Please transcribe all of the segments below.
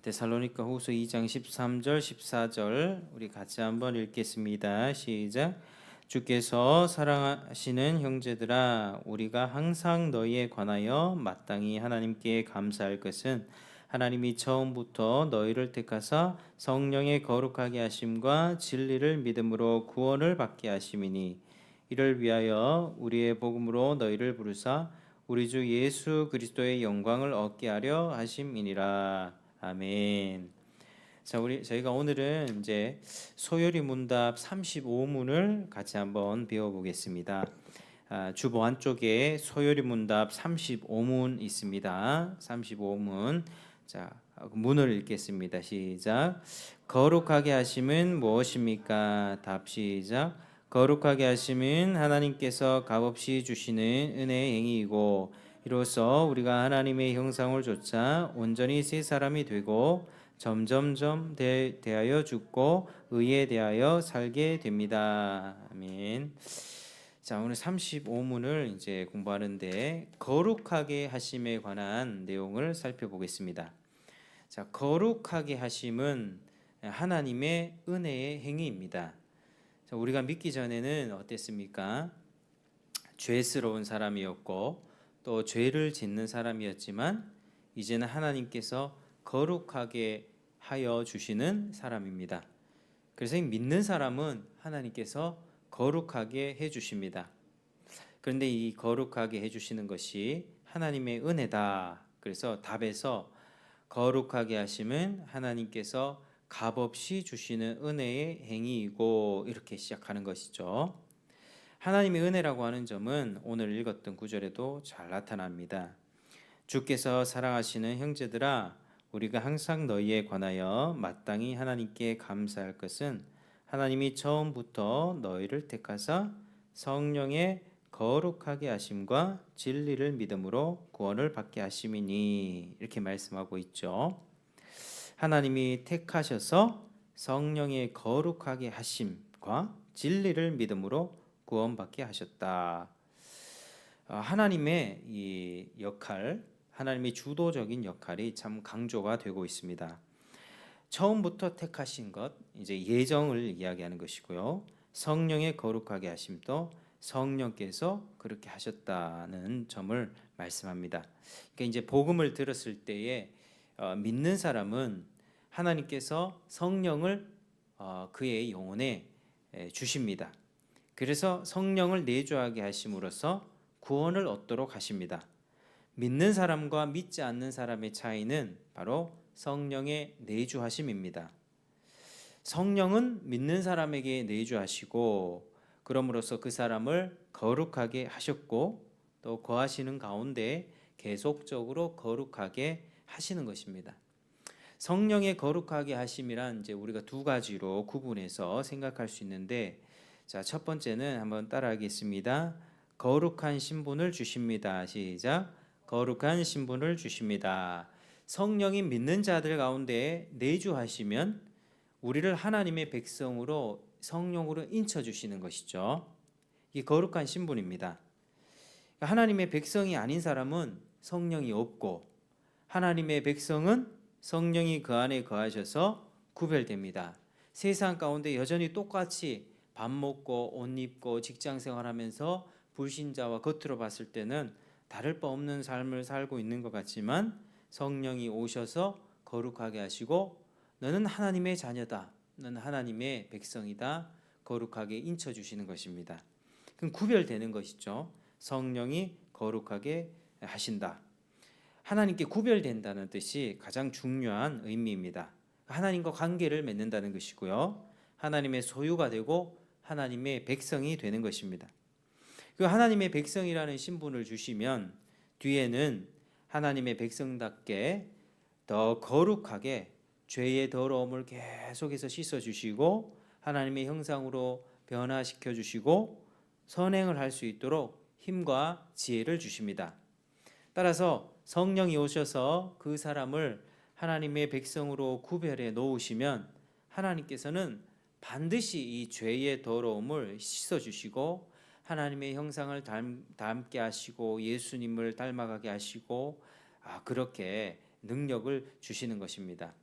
데살로니가 후서 2장 13절 14절 우리 같이 한번 읽겠습니다. 시작. 주께서 사랑하시는 형제들아, 우리가 항상 너희에 관하여 마땅히 하나님께 감사할 것은 하나님이 처음부터 너희를 택하사 성령의 거룩하게 하심과 진리를 믿음으로 구원을 받게 하심이니, 이를 위하여 우리의 복음으로 너희를 부르사 우리 주 예수 그리스도의 영광을 얻게 하려 하심이니라. 아멘. 자, 저희가 오늘은 이제 소요리 문답 35문을 같이 한번 배워보겠습니다. 주보 안쪽에 소요리 문답 35문 있습니다. 35문. 자, 문을 읽겠습니다. 시작. 거룩하게 하심은 무엇입니까? 답. 시작. 거룩하게 하심은 하나님께서 값없이 주시는 은혜의 행위이고, 이로써 우리가 하나님의 형상을 좇아 온전히 새 사람이 되고 점점점 대하여 죽고 의에 대하여 살게 됩니다. 아멘. 자, 오늘 35문을 이제 공부하는데 거룩하게 하심에 관한 내용을 살펴보겠습니다. 자, 거룩하게 하심은 하나님의 은혜의 행위입니다. 자, 우리가 믿기 전에는 어땠습니까? 죄스러운 사람이었고 또 죄를 짓는 사람이었지만 이제는 하나님께서 거룩하게 하여 주시는 사람입니다. 그래서 믿는 사람은 하나님께서 거룩하게 해 주십니다. 그런데 이 거룩하게 해 주시는 것이 하나님의 은혜다. 그래서 답에서 거룩하게 하심은 하나님께서 값없이 주시는 은혜의 행위이고, 이렇게 시작하는 것이죠. 하나님의 은혜라고 하는 점은 오늘 읽었던 구절에도 잘 나타납니다. 주께서 사랑하시는 형제들아, 우리가 항상 너희에 관하여 마땅히 하나님께 감사할 것은 하나님이 처음부터 너희를 택하사 성령의 거룩하게 하심과 진리를 믿음으로 구원을 받게 하심이니, 이렇게 말씀하고 있죠. 하나님이 택하셔서 성령의 거룩하게 하심과 진리를 믿음으로 구원받게 하셨다. 하나님의 이 역할, 하나님의 주도적인 역할이 참 강조가 되고 있습니다. 처음부터 택하신 것, 이제 예정을 이야기하는 것이고요. 성령의 거룩하게 하심도 성령께서 그렇게 하셨다는 점을 말씀합니다. 그러니까 이제 복음을 들었을 때에 믿는 사람은 하나님께서 성령을 그의 영혼에 주십니다. 그래서 성령을 내주하게 하심으로써 구원을 얻도록 하십니다. 믿는 사람과 믿지 않는 사람의 차이는 바로 성령의 내주하심입니다. 성령은 믿는 사람에게 내주하시고, 그럼으로써 그 사람을 거룩하게 하셨고, 또 거하시는 가운데 계속적으로 거룩하게 하시는 것입니다. 성령의 거룩하게 하심이란 이제 우리가 두 가지로 구분해서 생각할 수 있는데, 자, 첫 번째는 한번 따라하겠습니다. 거룩한 신분을 주십니다. 시작. 거룩한 신분을 주십니다. 성령이 믿는 자들 가운데 내주하시면 우리를 하나님의 백성으로 성령으로 인쳐 주시는 것이죠. 이 거룩한 신분입니다. 하나님의 백성이 아닌 사람은 성령이 없고, 하나님의 백성은 성령이 그 안에 거하셔서 구별됩니다. 세상 가운데 여전히 똑같이 밥 먹고 옷 입고 직장 생활하면서 불신자와 겉으로 봤을 때는 다를 바 없는 삶을 살고 있는 것 같지만, 성령이 오셔서 거룩하게 하시고 너는 하나님의 자녀다, 너는 하나님의 백성이다, 거룩하게 인쳐주시는 것입니다. 그럼 구별되는 것이죠. 성령이 거룩하게 하신다. 하나님께 구별된다는 뜻이 가장 중요한 의미입니다. 하나님과 관계를 맺는다는 것이고요. 하나님의 소유가 되고 하나님의 백성이 되는 것입니다. 그 하나님의 백성이라는 신분을 주시면 뒤에는 하나님의 백성답게 더 거룩하게 죄의 더러움을 계속해서 씻어주시고 하나님의 형상으로 변화시켜 주시고 선행을 할 수 있도록 힘과 지혜를 주십니다. 따라서 성령이 오셔서 그 사람을 하나님의 백성으로 구별해 놓으시면 하나님께서는 반드시 이 죄의 더러움을 씻어주시고 하나님의 형상을 닮게 하시고 예수님을 닮아가게 하시고 그렇게 능력을 주시는 것입니다.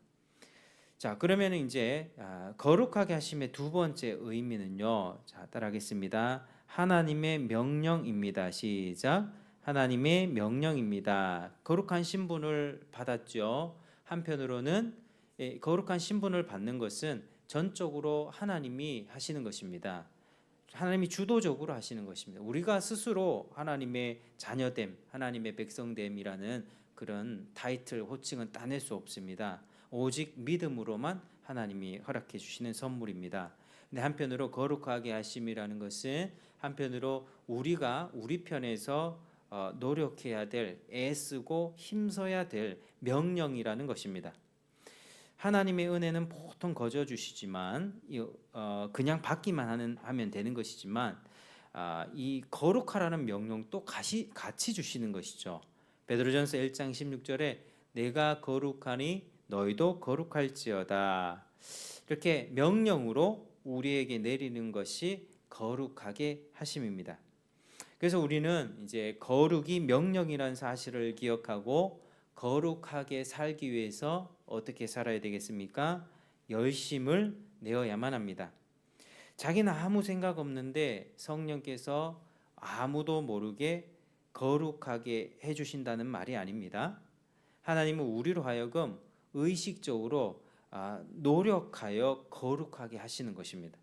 자, 그러면 이제 거룩하게 하심의 두 번째 의미는요. 자, 따라하겠습니다. 하나님의 명령입니다. 시작. 하나님의 명령입니다. 거룩한 신분을 받았죠. 한편으로는 거룩한 신분을 받는 것은 전적으로 하나님이 하시는 것입니다. 하나님이 주도적으로 하시는 것입니다. 우리가 스스로 하나님의 자녀됨, 하나님의 백성됨이라는 그런 타이틀, 호칭은 따낼 수 없습니다. 오직 믿음으로만 하나님이 허락해 주시는 선물입니다. 근데 한편으로 거룩하게 하심이라는 것은 한편으로 우리가 우리 편에서 노력해야 될, 애쓰고 힘써야 될 명령이라는 것입니다. 하나님의 은혜는 보통 거저 주시지만 그냥 받기만 하면 되는 것이지만 이 거룩하라는 명령도 같이 주시는 것이죠. 베드로전서 1장 16절에 내가 거룩하니 너희도 거룩할지어다. 이렇게 명령으로 우리에게 내리는 것이 거룩하게 하심입니다. 그래서 우리는 이제 거룩이 명령이라는 사실을 기억하고 거룩하게 살기 위해서 어떻게 살아야 되겠습니까? 열심을 내어야만 합니다. 자기는 아무 생각 없는데 성령께서 아무도 모르게 거룩하게 해주신다는 말이 아닙니다. 하나님은 우리로 하여금 의식적으로 노력하여 거룩하게 하시는 것입니다.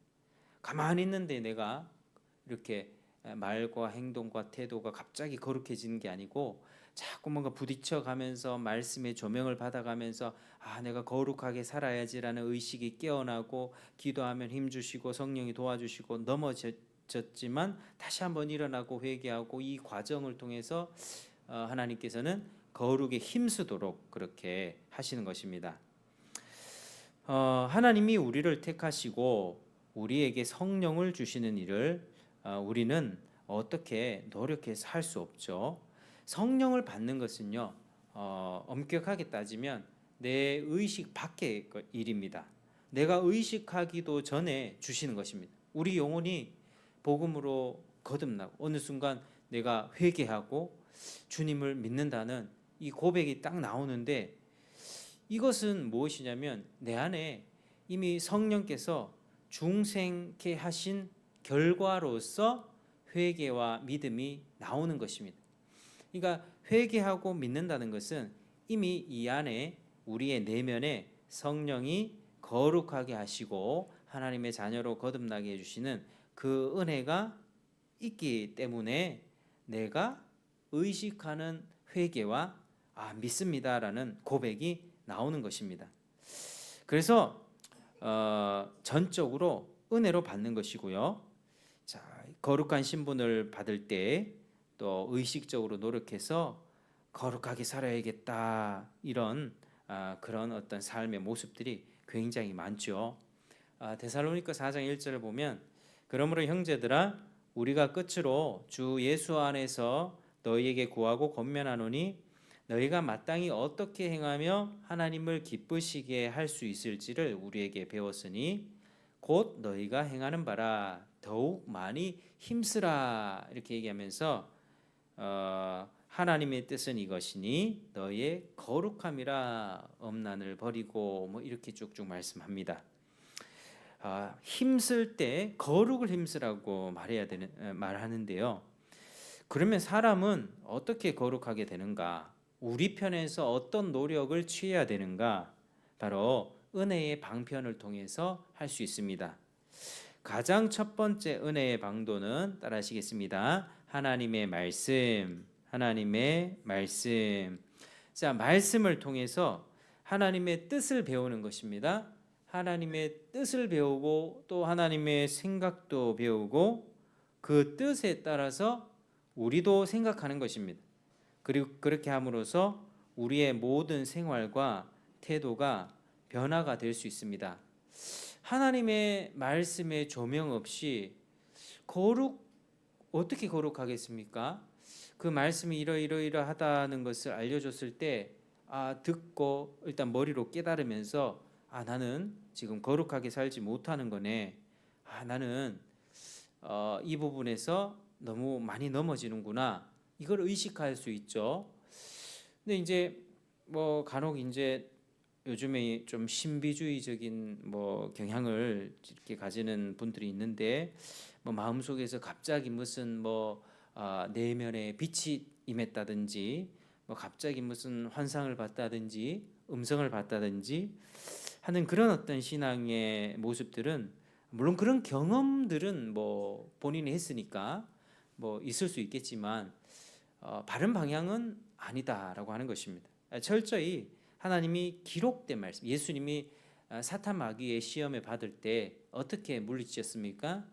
가만히 있는데 내가 이렇게 말과 행동과 태도가 갑자기 거룩해지는 게 아니고 자꾸 뭔가 부딪혀가면서 말씀의 조명을 받아가면서 내가 거룩하게 살아야지라는 의식이 깨어나고 기도하면 힘주시고 성령이 도와주시고 넘어졌지만 다시 한번 일어나고 회개하고 이 과정을 통해서 하나님께서는 거룩에 힘쓰도록 그렇게 하시는 것입니다. 하나님이 우리를 택하시고 우리에게 성령을 주시는 일을 우리는 어떻게 노력해서 할 수 없죠. 성령을 받는 것은요, 엄격하게 따지면 내 의식 밖의 일입니다. 내가 의식하기도 전에 주시는 것입니다. 우리 영혼이 복음으로 거듭나고 어느 순간 내가 회개하고 주님을 믿는다는 이 고백이 딱 나오는데 이것은 무엇이냐면 내 안에 이미 성령께서 중생케 하신 결과로서 회개와 믿음이 나오는 것입니다. 그러니까 회개하고 믿는다는 것은 이미 이 안에 우리의 내면에 성령이 거룩하게 하시고 하나님의 자녀로 거듭나게 해주시는 그 은혜가 있기 때문에 내가 의식하는 회개와 믿습니다라는 고백이 나오는 것입니다. 그래서 전적으로 은혜로 받는 것이고요. 자, 거룩한 신분을 받을 때 또 의식적으로 노력해서 거룩하게 살아야겠다 이런 그런 어떤 삶의 모습들이 굉장히 많죠. 데살로니가 4장 1절을 보면 그러므로 형제들아 우리가 끝으로 주 예수 안에서 너희에게 구하고 권면하노니 너희가 마땅히 어떻게 행하며 하나님을 기쁘시게 할 수 있을지를 우리에게 배웠으니 곧 너희가 행하는 바라 더욱 많이 힘쓰라 이렇게 얘기하면서 하나님의 뜻은 이것이니 너희의 거룩함이라 엄난을 버리고 뭐 이렇게 쭉쭉 말씀합니다. 힘쓸 때 거룩을 힘쓰라고 말하는데요. 그러면 사람은 어떻게 거룩하게 되는가? 우리 편에서 어떤 노력을 취해야 되는가? 바로 은혜의 방편을 통해서 할 수 있습니다. 가장 첫 번째 은혜의 방도는 따라하시겠습니다. 하나님의 말씀. 자, 말씀을 통해서 하나님의 뜻을 배우는 것입니다. 하나님의 뜻을 배우고 또 하나님의 생각도 배우고 그 뜻에 따라서 우리도 생각하는 것입니다. 그리고 그렇게 함으로써 우리의 모든 생활과 태도가 변화가 될 수 있습니다. 하나님의 말씀의 조명 없이 어떻게 거룩하겠습니까? 그 말씀이 이러이러하다는 것을 알려줬을 때 듣고 일단 머리로 깨달으면서 나는 지금 거룩하게 살지 못하는 거네. 나는 이 부분에서 너무 많이 넘어지는구나. 이걸 의식할 수 있죠. 근데 이제 간혹 이제 요즘에 좀 신비주의적인 뭐 경향을 이렇게 가지는 분들이 있는데 뭐 마음속에서 갑자기 무슨 뭐 내면에 빛이 임했다든지 뭐 갑자기 무슨 환상을 봤다든지 음성을 봤다든지 하는 그런 어떤 신앙의 모습들은, 물론 그런 경험들은 뭐 본인이 했으니까 뭐 있을 수 있겠지만 바른 방향은 아니다라고 하는 것입니다. 철저히 하나님이 기록된 말씀, 예수님이 사탄 마귀의 시험에 받을 때 어떻게 물리치셨습니까?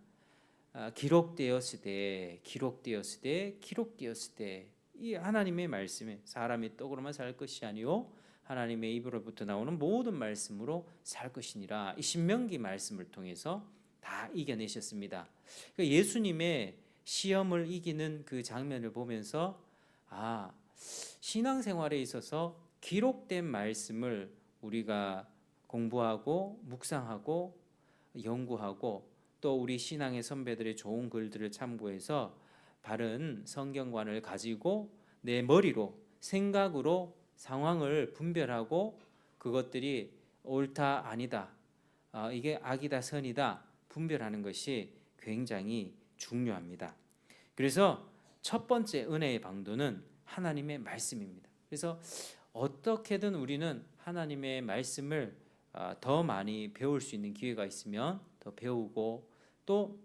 기록되었으되 기록되었으되 기록되었으되, 이 하나님의 말씀에 사람이 떡으로만 살 것이 아니요 하나님의 입으로부터 나오는 모든 말씀으로 살 것이니라. 이 신명기 말씀을 통해서 다 이겨내셨습니다. 그러니까 예수님의 시험을 이기는 그 장면을 보면서 신앙생활에 있어서 기록된 말씀을 우리가 공부하고 묵상하고 연구하고 또 우리 신앙의 선배들의 좋은 글들을 참고해서 바른 성경관을 가지고 내 머리로 생각으로 상황을 분별하고 그것들이 옳다 아니다, 이게 악이다 선이다 분별하는 것이 굉장히 중요합니다. 그래서 첫 번째 은혜의 방도는 하나님의 말씀입니다. 그래서 어떻게든 우리는 하나님의 말씀을 더 많이 배울 수 있는 기회가 있으면 더 배우고 또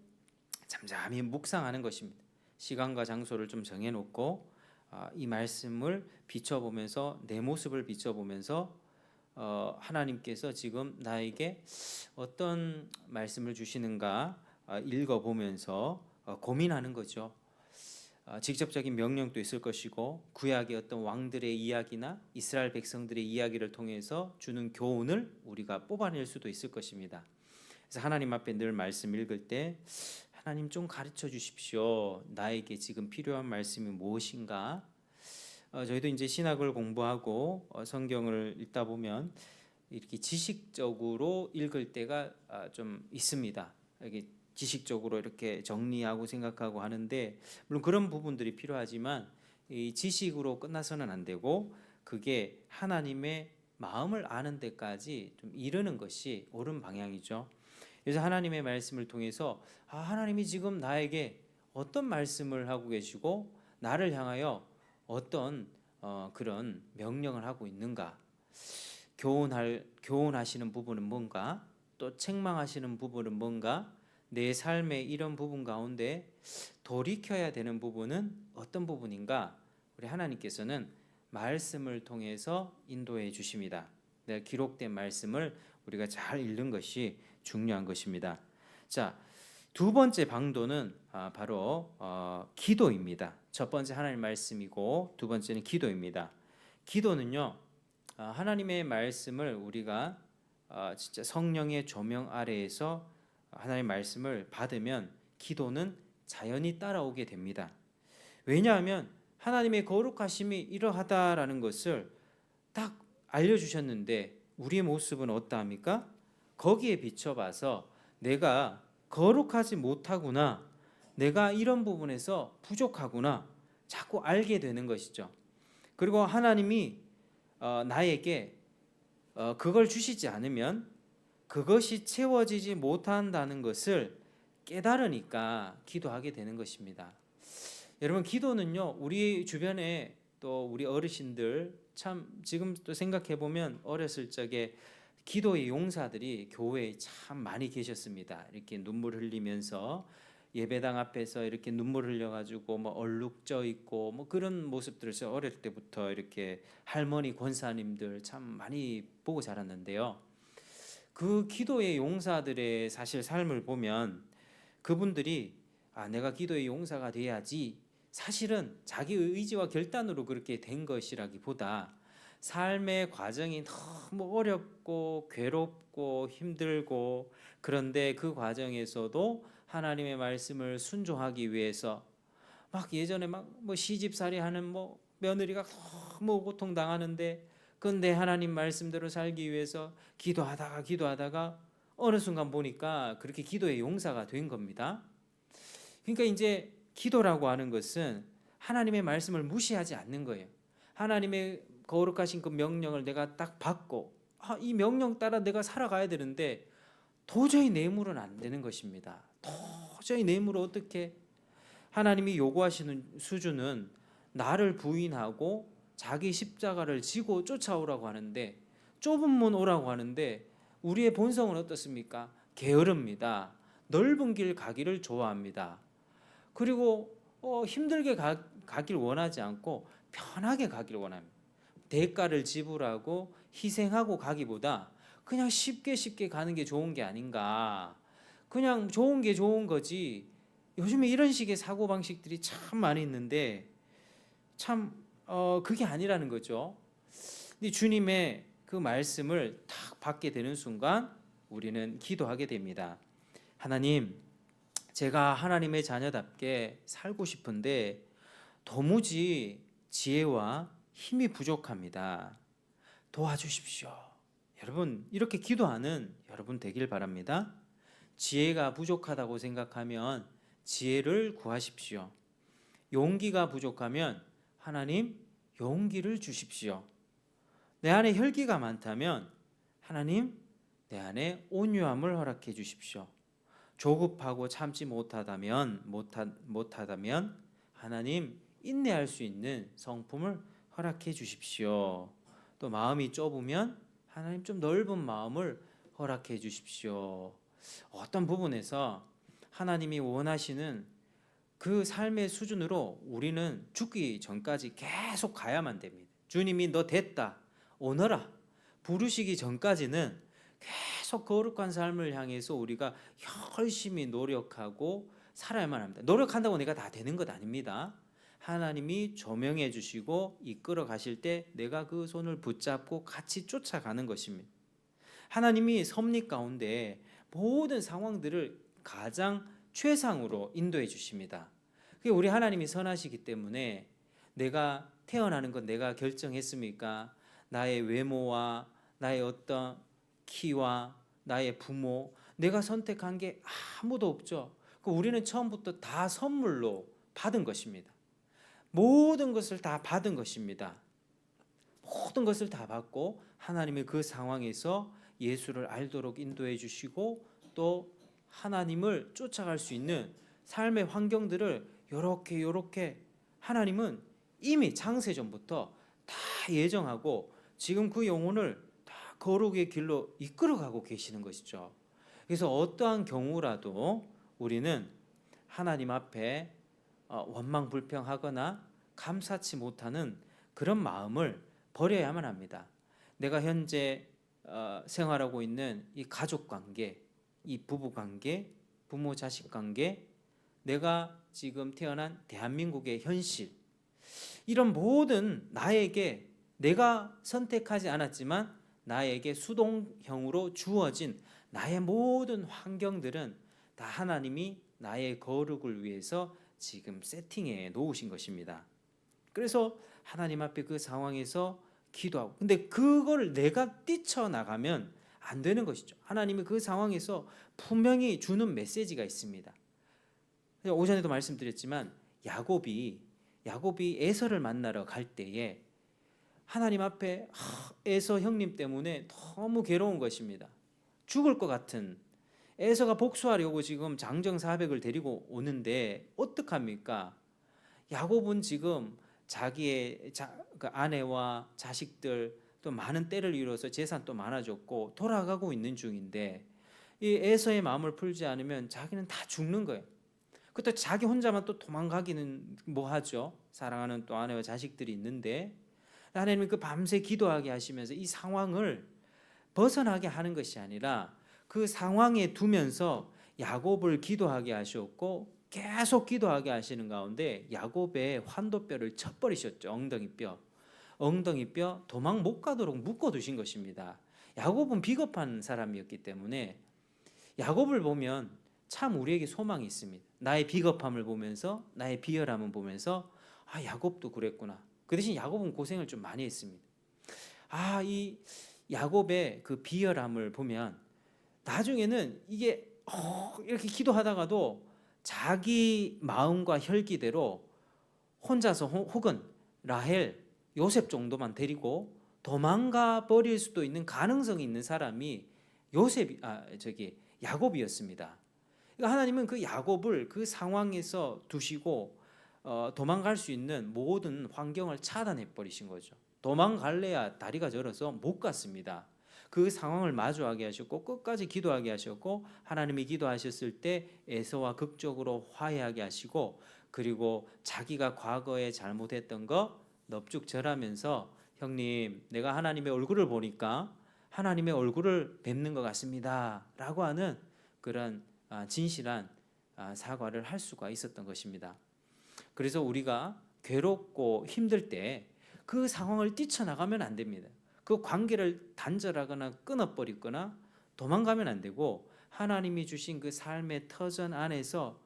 잠잠히 묵상하는 것입니다. 시간과 장소를 좀 정해놓고 이 말씀을 비춰보면서 내 모습을 비춰보면서 하나님께서 지금 나에게 어떤 말씀을 주시는가 읽어보면서 고민하는 거죠. 직접적인 명령도 있을 것이고 구약의 어떤 왕들의 이야기나 이스라엘 백성들의 이야기를 통해서 주는 교훈을 우리가 뽑아낼 수도 있을 것입니다. 그래서 하나님 앞에 늘 말씀 읽을 때 하나님 좀 가르쳐 주십시오. 나에게 지금 필요한 말씀이 무엇인가? 저희도 이제 신학을 공부하고 성경을 읽다 보면 이렇게 지식적으로 읽을 때가 좀 있습니다. 이게 지식적으로 이렇게 정리하고 생각하고 하는데, 물론 그런 부분들이 필요하지만 이 지식으로 끝나서는 안 되고 그게 하나님의 마음을 아는 데까지 좀 이르는 것이 옳은 방향이죠. 그래서 하나님의 말씀을 통해서 하나님이 지금 나에게 어떤 말씀을 하고 계시고 나를 향하여 어떤 그런 명령을 하고 있는가, 교훈하시는 부분은 뭔가, 또 책망하시는 부분은 뭔가, 내 삶의 이런 부분 가운데 돌이켜야 되는 부분은 어떤 부분인가, 우리 하나님께서는 말씀을 통해서 인도해 주십니다. 기록된 말씀을 우리가 잘 읽는 것이 중요한 것입니다. 자, 두 번째 방도는 바로 기도입니다. 첫 번째 하나님 말씀이고 두 번째는 기도입니다. 기도는요, 하나님의 말씀을 우리가 진짜 성령의 조명 아래에서 하나님의 말씀을 받으면 기도는 자연히 따라오게 됩니다. 왜냐하면 하나님의 거룩하심이 이러하다라는 것을 딱 알려주셨는데 우리의 모습은 어떠합니까? 거기에 비춰봐서 내가 거룩하지 못하구나, 내가 이런 부분에서 부족하구나 자꾸 알게 되는 것이죠. 그리고 하나님이 나에게 그걸 주시지 않으면 그것이 채워지지 못한다는 것을 깨달으니까 기도하게 되는 것입니다. 여러분, 기도는요, 우리 주변에 또 우리 어르신들 참 지금 또 생각해 보면 어렸을 적에 기도의 용사들이 교회에 참 많이 계셨습니다. 이렇게 눈물 흘리면서 예배당 앞에서 이렇게 눈물 흘려가지고 뭐 얼룩져 있고 뭐 그런 모습들을 어릴 때부터 이렇게 할머니 권사님들 참 많이 보고 자랐는데요. 그 기도의 용사들의 사실 삶을 보면 그분들이 내가 기도의 용사가 돼야지, 사실은 자기 의지와 결단으로 그렇게 된 것이라기보다 삶의 과정이 너무 어렵고 괴롭고 힘들고, 그런데 그 과정에서도 하나님의 말씀을 순종하기 위해서 막 예전에 막 뭐 시집살이 하는 뭐 며느리가 너무 고통 당하는데 근데 하나님 말씀대로 살기 위해서 기도하다가 어느 순간 보니까 그렇게 기도의 용사가 된 겁니다. 그러니까 이제 기도라고 하는 것은 하나님의 말씀을 무시하지 않는 거예요. 하나님의 거룩하신 그 명령을 내가 딱 받고 이 명령 따라 내가 살아가야 되는데 도저히 내 힘으로는 안 되는 것입니다. 도저히 내 힘으로 어떻게 하나님이 요구하시는 수준은 나를 부인하고 자기 십자가를 지고 쫓아오라고 하는데 좁은 문 오라고 하는데 우리의 본성은 어떻습니까? 게으릅니다. 넓은 길 가기를 좋아합니다. 그리고 힘들게 가길 원하지 않고 편하게 가길 원합니다. 대가를 지불하고 희생하고 가기보다 그냥 쉽게 가는 게 좋은 게 아닌가. 그냥 좋은 게 좋은 거지. 요즘에 이런 식의 사고방식들이 참 많이 있는데 참 그게 아니라는 거죠. 근데 주님의 그 말씀을 딱 받게 되는 순간 우리는 기도하게 됩니다. 하나님, 제가 하나님의 자녀답게 살고 싶은데 도무지 지혜와 힘이 부족합니다. 도와주십시오. 여러분, 이렇게 기도하는 여러분 되길 바랍니다. 지혜가 부족하다고 생각하면 지혜를 구하십시오. 용기가 부족하면 하나님 용기를 주십시오. 내 안에 혈기가 많다면 하나님 내 안에 온유함을 허락해 주십시오. 조급하고 참지 못하다면 하나님 인내할 수 있는 성품을 허락해 주십시오. 또 마음이 좁으면 하나님 좀 넓은 마음을 허락해 주십시오. 어떤 부분에서 하나님이 원하시는 그 삶의 수준으로 우리는 죽기 전까지 계속 가야만 됩니다. 주님이 너 됐다, 오너라 부르시기 전까지는 계속 거룩한 삶을 향해서 우리가 열심히 노력하고 살아야만 합니다. 노력한다고 내가 다 되는 것 아닙니다. 하나님이 조명해 주시고 이끌어 가실 때 내가 그 손을 붙잡고 같이 쫓아가는 것입니다. 하나님이 섭리 가운데 모든 상황들을 가장 최상으로 인도해 주십니다. 그게 우리 하나님이 선하시기 때문에 내가 태어나는 건 내가 결정했습니까? 나의 외모와 나의 어떤 키와 나의 부모 내가 선택한 게 아무도 없죠. 우리는 처음부터 다 선물로 받은 것입니다. 모든 것을 다 받은 것입니다. 모든 것을 다 받고 하나님의 그 상황에서 예수를 알도록 인도해 주시고 또 하나님을 쫓아갈 수 있는 삶의 환경들을 요렇게 하나님은 이미 창세전부터 다 예정하고 지금 그 영혼을 다 거룩의 길로 이끌어가고 계시는 것이죠. 그래서 어떠한 경우라도 우리는 하나님 앞에 원망불평하거나 감사치 못하는 그런 마음을 버려야만 합니다. 내가 현재 생활하고 있는 이 가족 관계, 이 부부 관계, 부모 자식 관계, 내가 지금 태어난 대한민국의 현실, 이런 모든 나에게 내가 선택하지 않았지만 나에게 수동형으로 주어진 나의 모든 환경들은 다 하나님이 나의 거룩을 위해서 지금 세팅해 놓으신 것입니다. 그래서 하나님 앞에 그 상황에서 기도하고, 근데 그걸 내가 뛰쳐나가면 안 되는 것이죠. 하나님이 그 상황에서 분명히 주는 메시지가 있습니다. 오전에도 말씀드렸지만 야곱이 에서를 만나러 갈 때에 하나님 앞에 에서 형님 때문에 너무 괴로운 것입니다. 죽을 것 같은 에서가 복수하려고 지금 장정 400을 데리고 오는데 어떡합니까? 야곱은 지금 자기의 그 아내와 자식들 또 많은 때를 이뤄서 재산도 많아졌고 돌아가고 있는 중인데 이 에서의 마음을 풀지 않으면 자기는 다 죽는 거예요. 그것도 자기 혼자만 또 도망가기는 뭐하죠? 사랑하는 또 아내와 자식들이 있는데 하나님이 그 밤새 기도하게 하시면서 이 상황을 벗어나게 하는 것이 아니라 그 상황에 두면서 야곱을 기도하게 하셨고 계속 기도하게 하시는 가운데 야곱의 환도뼈를 쳐버리셨죠. 엉덩이뼈 도망 못 가도록 묶어두신 것입니다. 야곱은 비겁한 사람이었기 때문에 야곱을 보면 참 우리에게 소망이 있습니다. 나의 비겁함을 보면서 나의 비열함을 보면서 야곱도 그랬구나. 그 대신 야곱은 고생을 좀 많이 했습니다. 이 야곱의 그 비열함을 보면 나중에는 이게 이렇게 기도하다가도 자기 마음과 혈기대로 혼자서 혹은 라헬, 요셉 정도만 데리고 도망가 버릴 수도 있는 가능성이 있는 사람이 야곱이었습니다. 그러니까 하나님은 그 야곱을 그 상황에서 두시고 도망갈 수 있는 모든 환경을 차단해 버리신 거죠. 도망갈래야 다리가 저려서 못 갔습니다. 그 상황을 마주하게 하셨고 끝까지 기도하게 하셨고, 하나님이 기도하셨을 때 에서와 극적으로 화해하게 하시고, 그리고 자기가 과거에 잘못했던 거 넙죽 절하면서 형님, 내가 하나님의 얼굴을 보니까 하나님의 얼굴을 뵙는 것 같습니다 라고 하는 그런 진실한 사과를 할 수가 있었던 것입니다. 그래서 우리가 괴롭고 힘들 때 그 상황을 뛰쳐나가면 안 됩니다. 그 관계를 단절하거나 끊어버리거나 도망가면 안 되고, 하나님이 주신 그 삶의 터전 안에서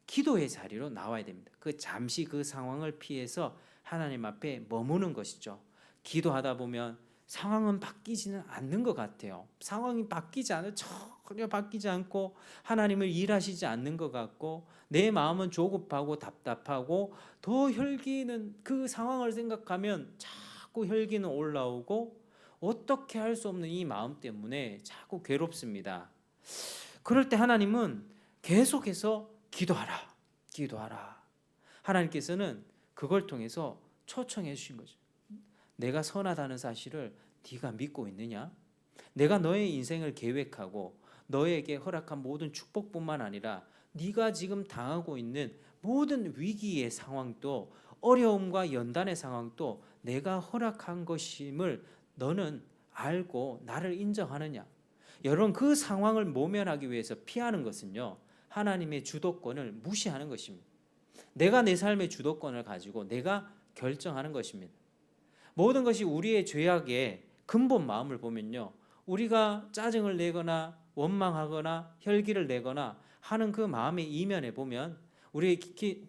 기도의 자리로 나와야 됩니다. 잠시 그 상황을 피해서 하나님 앞에 머무는 것이죠. 기도하다 보면 상황은 바뀌지는 않는 것 같아요. 상황이 전혀 바뀌지 않고 하나님을 일하시지 않는 것 같고, 내 마음은 조급하고 답답하고, 더 혈기는 그 상황을 생각하면 자꾸 혈기는 올라오고, 어떻게 할 수 없는 이 마음 때문에 자꾸 괴롭습니다. 그럴 때 하나님은 계속해서 기도하라. 하나님께서는 그걸 통해서 초청해 주신 거죠. 내가 선하다는 사실을 네가 믿고 있느냐? 내가 너의 인생을 계획하고 너에게 허락한 모든 축복뿐만 아니라 네가 지금 당하고 있는 모든 위기의 상황도, 어려움과 연단의 상황도 내가 허락한 것임을 너는 알고 나를 인정하느냐? 여러분, 그 상황을 모면하기 위해서 피하는 것은요, 하나님의 주도권을 무시하는 것입니다. 내가 내 삶의 주도권을 가지고 내가 결정하는 것입니다. 모든 것이 우리의 죄악의 근본 마음을 보면요, 우리가 짜증을 내거나 원망하거나 혈기를 내거나 하는 그 마음의 이면에 보면, 우리의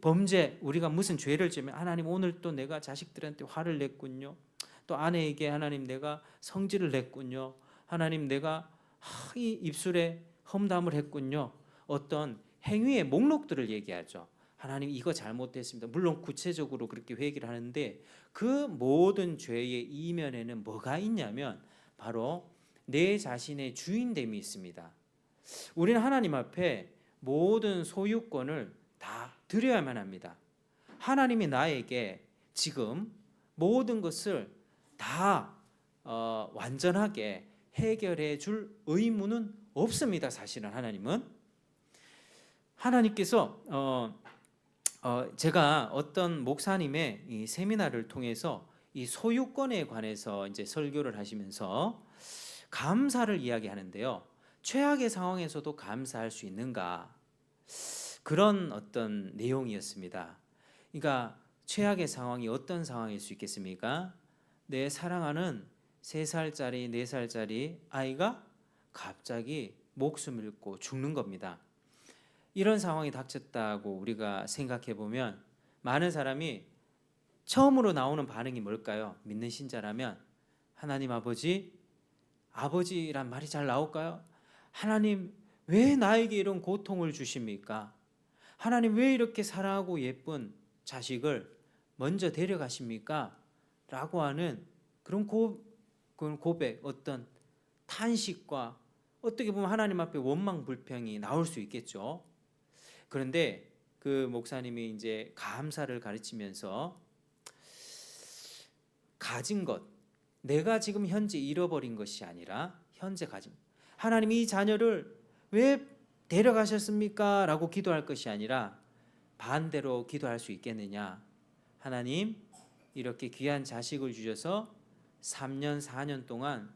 범죄, 우리가 무슨 죄를 지으면 하나님, 오늘 또 내가 자식들한테 화를 냈군요. 또 아내에게 하나님, 내가 성질을 냈군요. 하나님, 내가 이 입술에 험담을 했군요. 어떤 행위의 목록들을 얘기하죠. 하나님, 이거 잘못했습니다. 물론 구체적으로 그렇게 회개를 하는데, 그 모든 죄의 이면에는 뭐가 있냐면 바로 내 자신의 주인됨이 있습니다. 우리는 하나님 앞에 모든 소유권을 다 드려야만 합니다. 하나님이 나에게 지금 모든 것을 다 완전하게 해결해 줄 의무는 없습니다. 사실은 하나님께서 제가 어떤 목사님의 이 세미나를 통해서 이 소유권에 관해서 이제 설교를 하시면서 감사를 이야기하는데요. 최악의 상황에서도 감사할 수 있는가? 그런 어떤 내용이었습니다. 그러니까 최악의 상황이 어떤 상황일 수 있겠습니까? 내 사랑하는 3살짜리, 4살짜리 아이가 갑자기 목숨을 잃고 죽는 겁니다. 이런 상황이 닥쳤다고 우리가 생각해 보면 많은 사람이 처음으로 나오는 반응이 뭘까요? 믿는 신자라면 하나님 아버지란 말이 잘 나올까요? 하나님, 왜 나에게 이런 고통을 주십니까? 하나님, 왜 이렇게 사랑하고 예쁜 자식을 먼저 데려가십니까? 라고 하는 그런 고백, 어떤 탄식과 어떻게 보면 하나님 앞에 원망 불평이 나올 수 있겠죠. 그런데 그 목사님이 이제 감사를 가르치면서 가진 것, 내가 지금 현재 잃어버린 것이 아니라 현재 가진, 하나님이 이 자녀를 왜 데려가셨습니까? 라고 기도할 것이 아니라 반대로 기도할 수 있겠느냐? 하나님, 이렇게 귀한 자식을 주셔서 3년 4년 동안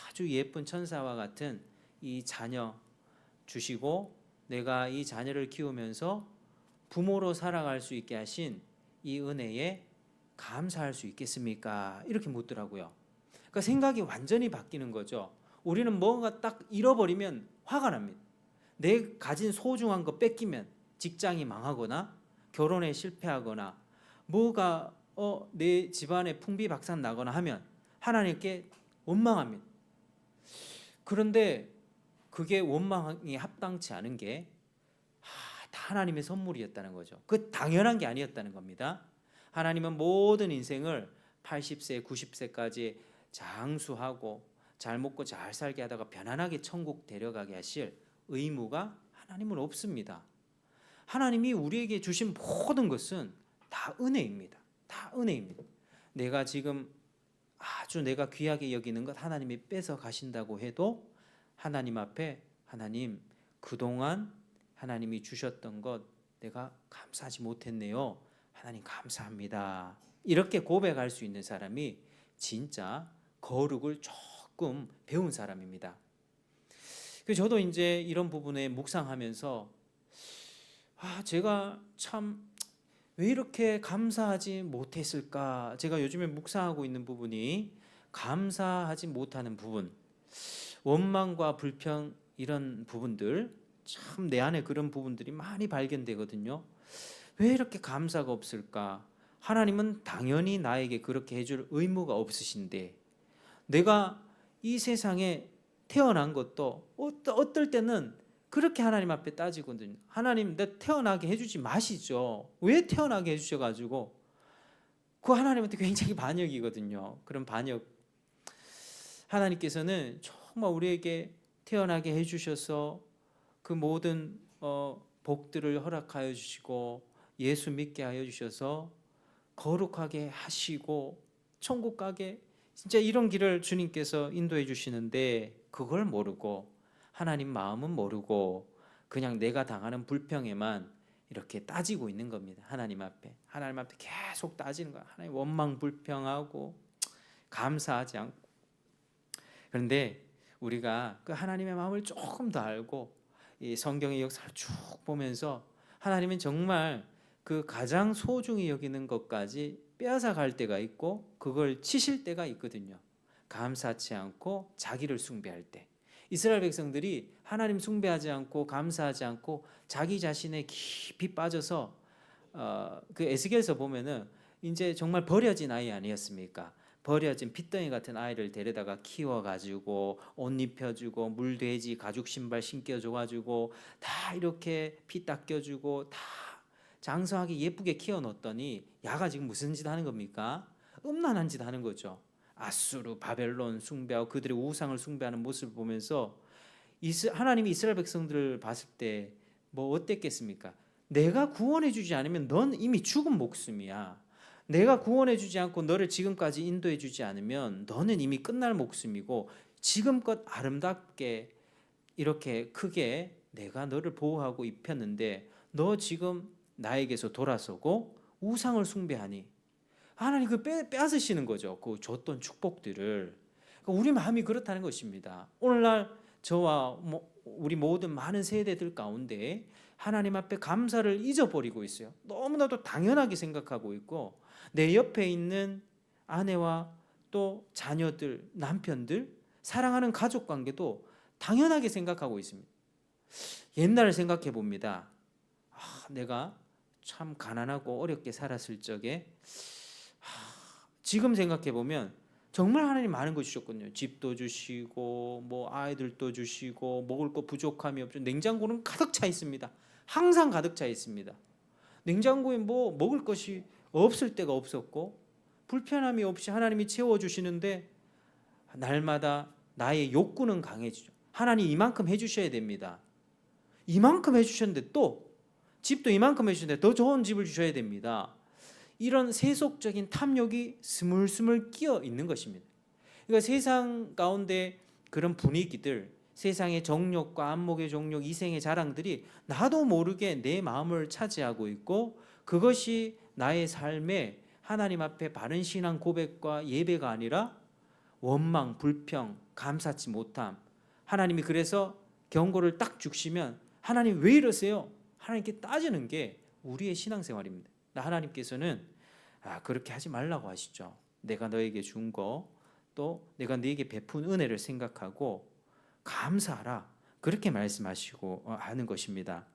아주 예쁜 천사와 같은 이 자녀 주시고, 내가 이 자녀를 키우면서 부모로 살아갈 수 있게 하신 이 은혜에 감사할 수 있겠습니까? 이렇게 묻더라고요. 그러니까 생각이 완전히 바뀌는 거죠. 우리는 뭔가 딱 잃어버리면 화가 납니다. 내 가진 소중한 거 뺏기면 직장이 망하거나 결혼에 실패하거나 뭐가 내 집안에 풍비박산 나거나 하면 하나님께 원망합니다. 그런데 그게 원망이 합당치 않은 게 다 하나님의 선물이었다는 거죠. 그 당연한 게 아니었다는 겁니다. 하나님은 모든 인생을 80세, 90세까지 장수하고 잘 먹고 잘 살게 하다가 편안하게 천국 데려가게 하실 의무가 하나님은 없습니다. 하나님이 우리에게 주신 모든 것은 다 은혜입니다. 다 은혜입니다. 내가 지금 아주 내가 귀하게 여기는 것 하나님이 뺏어 가신다고 해도 하나님 앞에 하나님 그동안 하나님이 주셨던 것 내가 감사하지 못했네요. 하나님 감사합니다. 이렇게 고백할 수 있는 사람이 진짜 거룩을 조금 배운 사람입니다. 저도 이제 이런 부분에 묵상하면서 제가 참 왜 이렇게 감사하지 못했을까? 제가 요즘에 묵상하고 있는 부분이 감사하지 못하는 부분, 원망과 불평 이런 부분들, 참 내 안에 그런 부분들이 많이 발견되거든요. 왜 이렇게 감사가 없을까? 하나님은 당연히 나에게 그렇게 해줄 의무가 없으신데 내가 이 세상에 태어난 것도 어떨 때는 그렇게 하나님 앞에 따지거든요. 하나님 내 태어나게 해주지 마시죠. 왜 태어나게 해주셔가지고 그 하나님한테 굉장히 반역이거든요. 그런 반역 하나님께서는 정말 우리에게 태어나게 해주셔서 그 모든 복들을 허락하여 주시고 예수 믿게 하여 주셔서 거룩하게 하시고 천국 가게 진짜 이런 길을 주님께서 인도해 주시는데 그걸 모르고 하나님 마음은 모르고 그냥 내가 당하는 불평에만 이렇게 따지고 있는 겁니다. 하나님 앞에 계속 따지는 거야. 하나님 원망 불평하고 감사하지 않고. 그런데 우리가 그 하나님의 마음을 조금 더 알고 이 성경의 역사를 쭉 보면서 하나님은 정말 그 가장 소중히 여기는 것까지 빼앗아 갈 때가 있고 그걸 치실 때가 있거든요. 감사치 않고 자기를 숭배할 때. 이스라엘 백성들이 하나님 숭배하지 않고 감사하지 않고 자기 자신에 깊이 빠져서 그 에스겔서 보면은 이제 정말 버려진 아이 아니었습니까? 버려진 핏덩이 같은 아이를 데려다가 키워가지고 옷 입혀주고 물돼지 가죽 신발 신겨줘가지고 다 이렇게 피 닦여주고 다 장성하게 예쁘게 키워놓더니 야가 지금 무슨 짓 하는 겁니까? 음란한 짓 하는 거죠. 아수르 바벨론 숭배하고 그들의 우상을 숭배하는 모습을 보면서 하나님이 이스라엘 백성들을 봤을 때 뭐 어땠겠습니까? 내가 구원해 주지 않으면 넌 이미 죽은 목숨이야. 내가 구원해 주지 않고 너를 지금까지 인도해 주지 않으면 너는 이미 끝날 목숨이고 지금껏 아름답게 이렇게 크게 내가 너를 보호하고 입혔는데 너 지금 나에게서 돌아서고 우상을 숭배하니 하나님 그 빼앗으시는 거죠. 그 줬던 축복들을. 우리 마음이 그렇다는 것입니다. 오늘날 저와 우리 모든 많은 세대들 가운데 하나님 앞에 감사를 잊어버리고 있어요. 너무나도 당연하게 생각하고 있고 내 옆에 있는 아내와 또 자녀들, 남편들, 사랑하는 가족 관계도 당연하게 생각하고 있습니다. 옛날을 생각해 봅니다. 내가 참 가난하고 어렵게 살았을 적에 지금 생각해 보면 정말 하나님 많은 거 주셨거든요. 집도 주시고 뭐 아이들도 주시고 먹을 거 부족함이 없죠. 냉장고는 가득 차 있습니다. 항상 가득 차 있습니다. 냉장고에 뭐 먹을 것이 없을 때가 없었고 불편함이 없이 하나님이 채워주시는데 날마다 나의 욕구는 강해지죠. 하나님 이만큼 해주셔야 됩니다. 이만큼 해주셨는데 또 집도 이만큼 해주셨는데 더 좋은 집을 주셔야 됩니다. 이런 세속적인 탐욕이 스물스물 끼어 있는 것입니다. 그러니까 세상 가운데 그런 분위기들, 세상의 정욕과 안목의 정욕, 이생의 자랑들이 나도 모르게 내 마음을 차지하고 있고 그것이 나의 삶에 하나님 앞에 바른 신앙 고백과 예배가 아니라 원망, 불평, 감사치 못함. 하나님이 그래서 경고를 딱 주시면 하나님 왜 이러세요? 하나님께 따지는 게 우리의 신앙생활입니다. 하나님께서는 그렇게 하지 말라고 하시죠. 내가 너에게 준 거, 또 내가 너에게 베푼 은혜를 생각하고 감사하라. 그렇게 말씀하시고 하는 것입니다.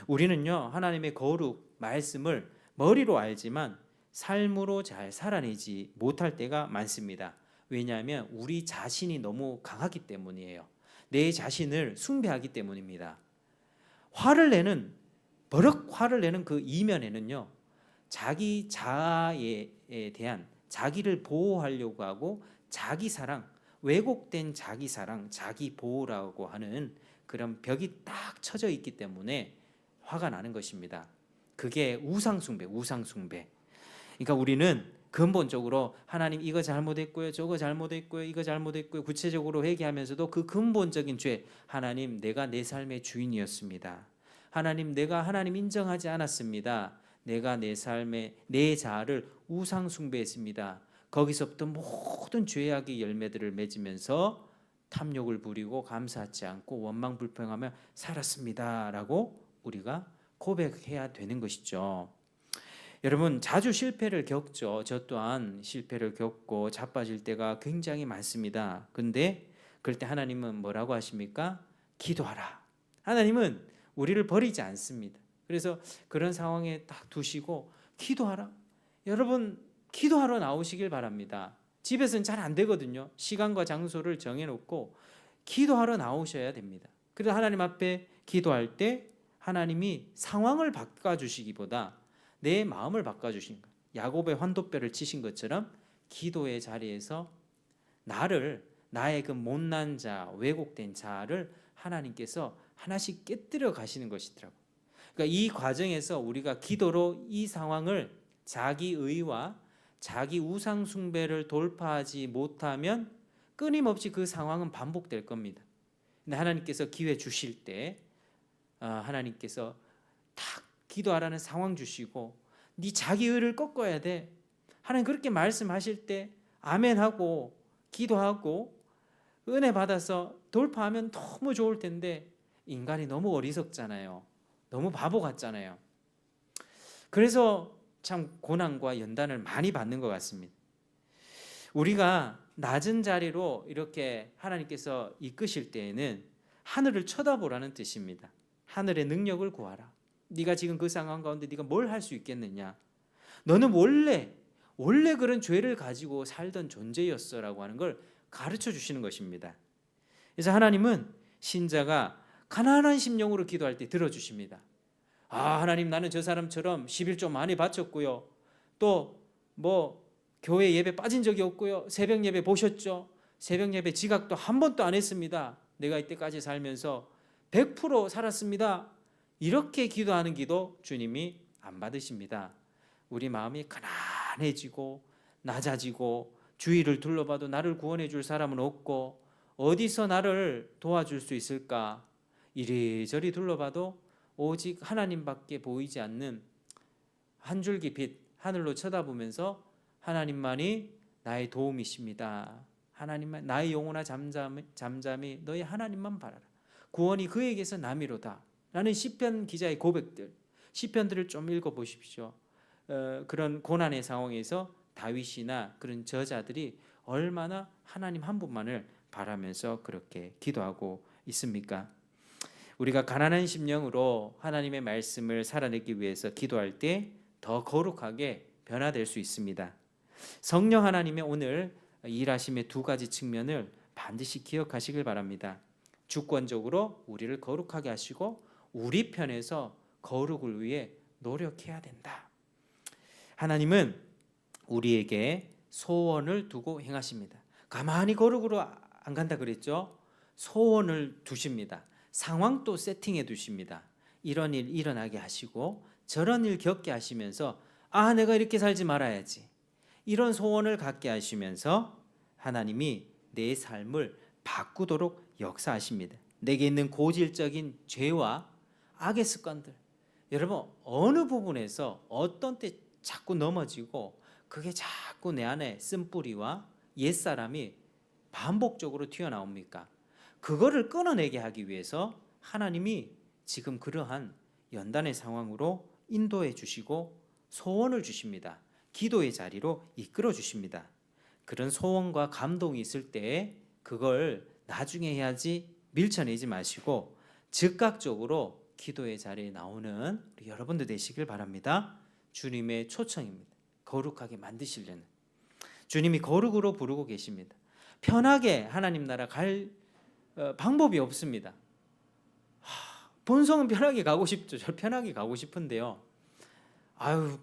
우리는요 하나님의 거룩 말씀을 머리로 알지만 삶으로 잘 살아내지 못할 때가 많습니다. 왜냐하면 우리 자신이 너무 강하기 때문이에요. 내 자신을 숭배하기 때문입니다. 버럭 화를 내는 그 이면에는요 자기 자아에 대한 자기를 보호하려고 하고 자기 사랑, 왜곡된 자기 사랑, 자기 보호라고 하는 그런 벽이 딱 쳐져 있기 때문에 화가 나는 것입니다. 그게 우상숭배, 우상숭배. 그러니까 우리는 근본적으로 하나님 이거 잘못했고요, 저거 잘못했고요, 이거 잘못했고요, 구체적으로 회개하면서도 그 근본적인 죄, 하나님 내가 내 삶의 주인이었습니다. 하나님 내가 하나님 인정하지 않았습니다. 내가 내 삶의 내 자아를 우상숭배했습니다. 거기서부터 모든 죄악의 열매들을 맺으면서 탐욕을 부리고 감사하지 않고 원망불평하며 살았습니다라고 우리가 고백해야 되는 것이죠. 여러분 자주 실패를 겪죠. 저 또한 실패를 겪고 자빠질 때가 굉장히 많습니다. 근데 그럴 때 하나님은 뭐라고 하십니까? 기도하라. 하나님은 우리를 버리지 않습니다. 그래서 그런 상황에 딱 두시고 기도하라. 여러분 기도하러 나오시길 바랍니다. 집에서는 잘 안 되거든요. 시간과 장소를 정해놓고 기도하러 나오셔야 됩니다. 그래서 하나님 앞에 기도할 때 하나님이 상황을 바꿔주시기보다 내 마음을 바꿔주신 것, 야곱의 환도뼈를 치신 것처럼 기도의 자리에서 나의 그 못난 자, 왜곡된 자를 하나님께서 하나씩 깨뜨려 가시는 것이더라고요. 그러니까 이 과정에서 우리가 기도로 이 상황을 자기 의와 자기 우상 숭배를 돌파하지 못하면 끊임없이 그 상황은 반복될 겁니다. 근데 하나님께서 기회 주실 때 하나님께서 딱 기도하라는 상황 주시고 네 자기 의를 꺾어야 돼. 하나님 그렇게 말씀하실 때 아멘하고 기도하고 은혜 받아서 돌파하면 너무 좋을 텐데 인간이 너무 어리석잖아요. 너무 바보 같잖아요. 그래서 참 고난과 연단을 많이 받는 것 같습니다. 우리가 낮은 자리로 이렇게 하나님께서 이끄실 때에는 하늘을 쳐다보라는 뜻입니다. 하늘의 능력을 구하라. 네가 지금 그 상황 가운데 네가 뭘 할 수 있겠느냐? 너는 원래 그런 죄를 가지고 살던 존재였어라고 하는 걸 가르쳐 주시는 것입니다. 그래서 하나님은 신자가 가난한 심령으로 기도할 때 들어주십니다. 하나님 나는 저 사람처럼 11조 많이 바쳤고요. 또 교회 예배 빠진 적이 없고요. 새벽 예배 보셨죠? 새벽 예배 지각도 한 번도 안 했습니다. 내가 이때까지 살면서 100% 살았습니다. 이렇게 기도하는 기도 주님이 안 받으십니다. 우리 마음이 가난해지고 낮아지고 주위를 둘러봐도 나를 구원해 줄 사람은 없고 어디서 나를 도와줄 수 있을까? 이리저리 둘러봐도 오직 하나님밖에 보이지 않는 한 줄기 빛 하늘로 쳐다보면서 하나님만이 나의 도움이십니다. 하나님만 나의 영혼아 잠잠히 너희 하나님만 바라라. 구원이 그에게서 남이로다. 라는 시편 기자의 고백들, 시편들을 좀 읽어보십시오. 그런 고난의 상황에서 다윗이나 그런 저자들이 얼마나 하나님 한 분만을 바라면서 그렇게 기도하고 있습니까? 우리가 가난한 심령으로 하나님의 말씀을 살아내기 위해서 기도할 때 더 거룩하게 변화될 수 있습니다. 성령 하나님의 오늘 일하심의 두 가지 측면을 반드시 기억하시길 바랍니다. 주권적으로 우리를 거룩하게 하시고 우리 편에서 거룩을 위해 노력해야 된다. 하나님은 우리에게 소원을 두고 행하십니다. 가만히 거룩으로 안 간다 그랬죠? 소원을 두십니다. 상황도 세팅해 두십니다. 이런 일 일어나게 하시고 저런 일 겪게 하시면서 내가 이렇게 살지 말아야지. 이런 소원을 갖게 하시면서 하나님이 내 삶을 바꾸도록 역사하십니다. 내게 있는 고질적인 죄와 악의 습관들, 여러분 어느 부분에서 어떤 때 자꾸 넘어지고 그게 자꾸 내 안에 쓴뿌리와 옛사람이 반복적으로 튀어나옵니까? 그거를 끊어내게 하기 위해서 하나님이 지금 그러한 연단의 상황으로 인도해 주시고 소원을 주십니다. 기도의 자리로 이끌어 주십니다. 그런 소원과 감동이 있을 때 그걸 나중에 해야지 밀쳐내지 마시고 즉각적으로 기도의 자리에 나오는 우리 여러분들 되시길 바랍니다. 주님의 초청입니다. 거룩하게 만드시려는 주님이 거룩으로 부르고 계십니다. 편하게 하나님 나라 갈 방법이 없습니다. 본성은 편하게 가고 싶죠. 저 편하게 가고 싶은데요.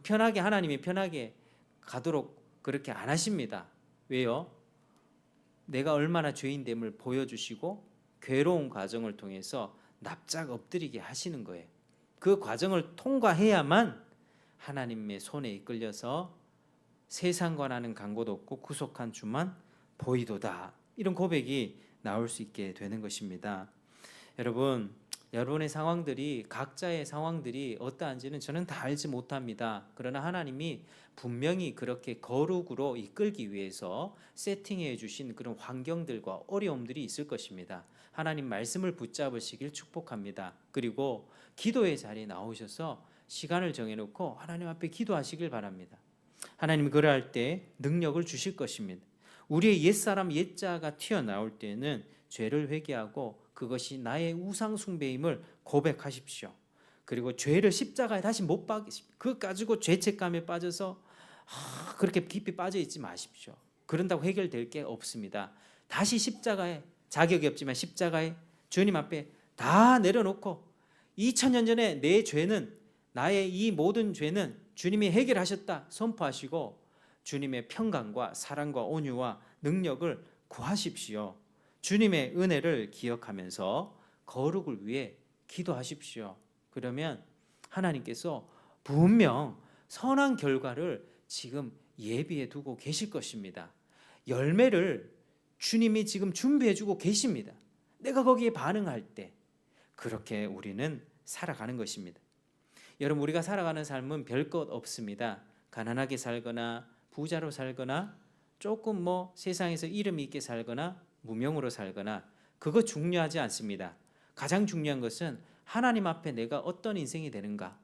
편하게 하나님이 편하게 가도록 그렇게 안 하십니다. 왜요? 내가 얼마나 죄인됨을 보여주시고 괴로운 과정을 통해서 납작 엎드리게 하시는 거예요. 그 과정을 통과해야만 하나님의 손에 이끌려서 세상과 나는 간곳 없고 구속한 주만 보이도다, 이런 고백이 나올 수 있게 되는 것입니다. 여러분, 여러분의 상황들이, 각자의 상황들이 어떠한지는 저는 다 알지 못합니다. 그러나 하나님이 분명히 그렇게 거룩으로 이끌기 위해서 세팅해 주신 그런 환경들과 어려움들이 있을 것입니다. 하나님 말씀을 붙잡으시길 축복합니다. 그리고 기도의 자리에 나오셔서 시간을 정해놓고 하나님 앞에 기도하시길 바랍니다. 하나님이 그럴 때 능력을 주실 것입니다. 우리의 옛사람 옛자가 튀어나올 때는 죄를 회개하고 그것이 나의 우상 숭배임을 고백하십시오. 그리고 죄를 십자가에 다시 못 박으십시오. 그것 가지고 죄책감에 빠져서 그렇게 깊이 빠져 있지 마십시오. 그런다고 해결될 게 없습니다. 다시 십자가에, 자격이 없지만 십자가에 주님 앞에 다 내려놓고 2000년 전에 내 죄는, 나의 이 모든 죄는 주님이 해결하셨다 선포하시고 주님의 평강과 사랑과 온유와 능력을 구하십시오. 주님의 은혜를 기억하면서 거룩을 위해 기도하십시오. 그러면 하나님께서 분명 선한 결과를 지금 예비해 두고 계실 것입니다. 열매를 주님이 지금 준비해 주고 계십니다. 내가 거기에 반응할 때 그렇게 우리는 살아가는 것입니다. 여러분, 우리가 살아가는 삶은 별 것 없습니다. 가난하게 살거나 부자로 살거나 조금 세상에서 이름이 있게 살거나 무명으로 살거나 그거 중요하지 않습니다. 가장 중요한 것은 하나님 앞에 내가 어떤 인생이 되는가,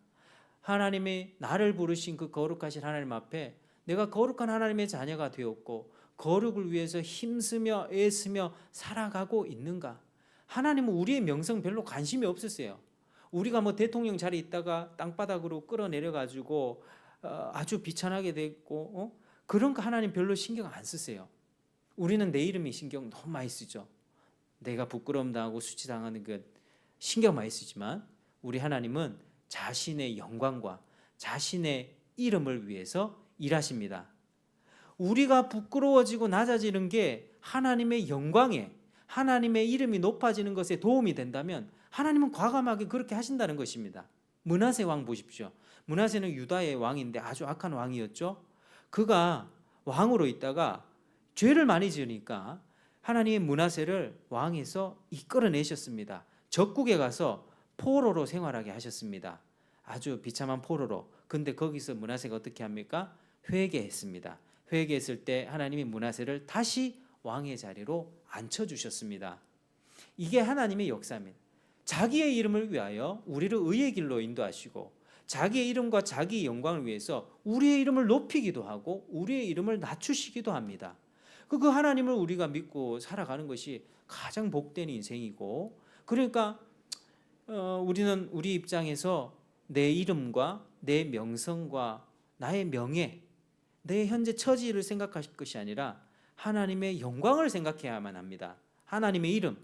하나님이 나를 부르신 그 거룩하신 하나님 앞에 내가 거룩한 하나님의 자녀가 되었고 거룩을 위해서 힘쓰며 애쓰며 살아가고 있는가. 하나님은 우리의 명성 별로 관심이 없으세요. 우리가 대통령 자리에 있다가 땅바닥으로 끌어내려 가지고 아주 비천하게 됐고 그런 거 하나님 별로 신경 안 쓰세요. 우리는 내 이름이 신경 너무 많이 쓰죠. 내가 부끄러움 당하고 수치당하는 것 신경 많이 쓰지만 우리 하나님은 자신의 영광과 자신의 이름을 위해서 일하십니다. 우리가 부끄러워지고 낮아지는 게 하나님의 영광에, 하나님의 이름이 높아지는 것에 도움이 된다면 하나님은 과감하게 그렇게 하신다는 것입니다. 므낫세 왕 보십시오. 므낫세는 유다의 왕인데 아주 악한 왕이었죠. 그가 왕으로 있다가 죄를 많이 지으니까 하나님의 므낫세를 왕에서 이끌어내셨습니다. 적국에 가서 포로로 생활하게 하셨습니다. 아주 비참한 포로로. 근데 거기서 므낫세가 어떻게 합니까? 회개했습니다. 회개했을 때 하나님이 므낫세를 다시 왕의 자리로 앉혀주셨습니다. 이게 하나님의 역사입니다. 자기의 이름을 위하여 우리를 의의 길로 인도하시고 자기의 이름과 자기의 영광을 위해서 우리의 이름을 높이기도 하고 우리의 이름을 낮추시기도 합니다. 그 하나님을 우리가 믿고 살아가는 것이 가장 복된 인생이고, 그러니까 우리는 우리 입장에서 내 이름과 내 명성과 나의 명예, 내 현재 처지를 생각할 것이 아니라 하나님의 영광을 생각해야만 합니다. 하나님의 이름,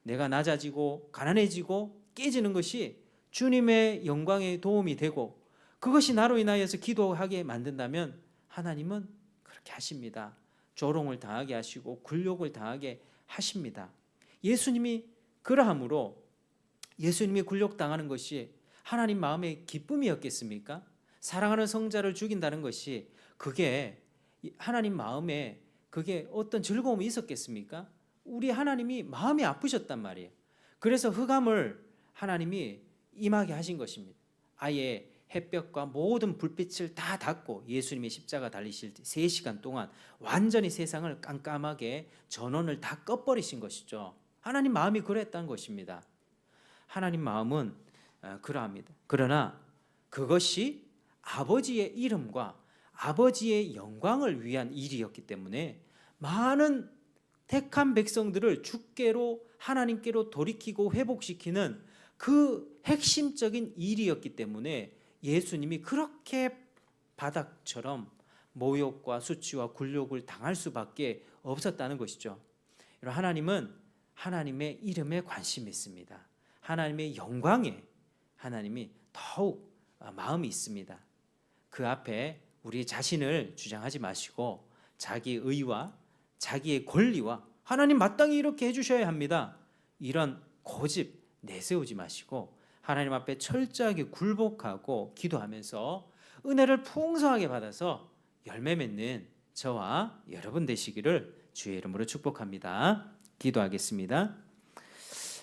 내가 낮아지고 가난해지고 깨지는 것이 주님의 영광에 도움이 되고 그것이 나로 인하여서 기도하게 만든다면 하나님은 그렇게 하십니다. 조롱을 당하게 하시고 굴욕을 당하게 하십니다. 예수님이 그러함으로 예수님이 굴욕당하는 것이 하나님 마음의 기쁨이었겠습니까? 사랑하는 성자를 죽인다는 것이 그게 하나님 마음에 그게 어떤 즐거움이 있었겠습니까? 우리 하나님이 마음이 아프셨단 말이에요. 그래서 흑암을 하나님이 임하게 하신 것입니다. 아예 햇볕과 모든 불빛을 다 닫고 예수님이 십자가 달리실 때 3시간 동안 완전히 세상을 깜깜하게 전원을 다 꺼버리신 것이죠. 하나님 마음이 그랬다는 것입니다. 하나님 마음은 그러합니다. 그러나 그것이 아버지의 이름과 아버지의 영광을 위한 일이었기 때문에 많은 택한 백성들을 주께로 하나님께로 돌이키고 회복시키는 그 핵심적인 일이었기 때문에 예수님이 그렇게 바닥처럼 모욕과 수치와 굴욕을 당할 수밖에 없었다는 것이죠. 하나님은 하나님의 이름에 관심이 있습니다. 하나님의 영광에 하나님이 더욱 마음이 있습니다. 그 앞에 우리 자신을 주장하지 마시고 자기의 의와 자기의 권리와 하나님 마땅히 이렇게 해주셔야 합니다. 이런 고집 내세우지 마시고 하나님 앞에 철저하게 굴복하고 기도하면서 은혜를 풍성하게 받아서 열매 맺는 저와 여러분 되시기를 주의 이름으로 축복합니다. 기도하겠습니다.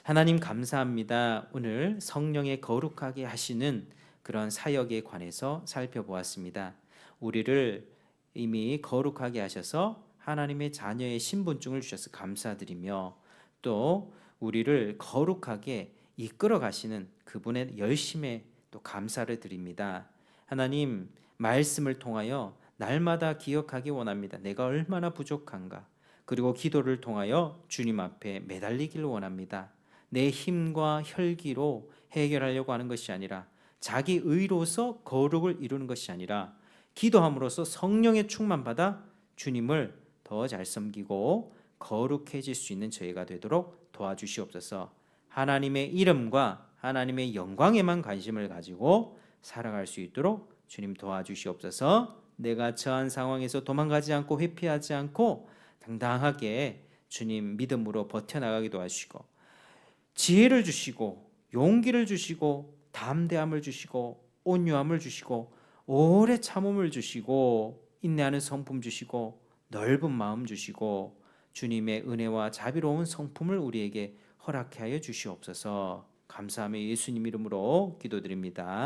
하나님 감사합니다. 오늘 성령의 거룩하게 하시는 그런 사역에 관해서 살펴보았습니다. 우리를 이미 거룩하게 하셔서 하나님의 자녀의 신분증을 주셔서 감사드리며 또 우리를 거룩하게 이끌어 가시는 그분의 열심에 또 감사를 드립니다. 하나님 말씀을 통하여 날마다 기억하기 원합니다. 내가 얼마나 부족한가. 그리고 기도를 통하여 주님 앞에 매달리기를 원합니다. 내 힘과 혈기로 해결하려고 하는 것이 아니라 자기 의로서 거룩을 이루는 것이 아니라 기도함으로써 성령의 충만받아 주님을 더 잘 섬기고 거룩해질 수 있는 저희가 되도록 도와주시옵소서. 하나님의 이름과 하나님의 영광에만 관심을 가지고 살아갈 수 있도록 주님 도와주시옵소서. 내가 처한 상황에서 도망가지 않고 회피하지 않고 당당하게 주님 믿음으로 버텨나가기도 하시고 지혜를 주시고 용기를 주시고 담대함을 주시고 온유함을 주시고 오래 참음을 주시고 인내하는 성품 주시고 넓은 마음 주시고 주님의 은혜와 자비로운 성품을 우리에게 허락하여 주시옵소서. 감사하며 예수님 이름으로 기도드립니다.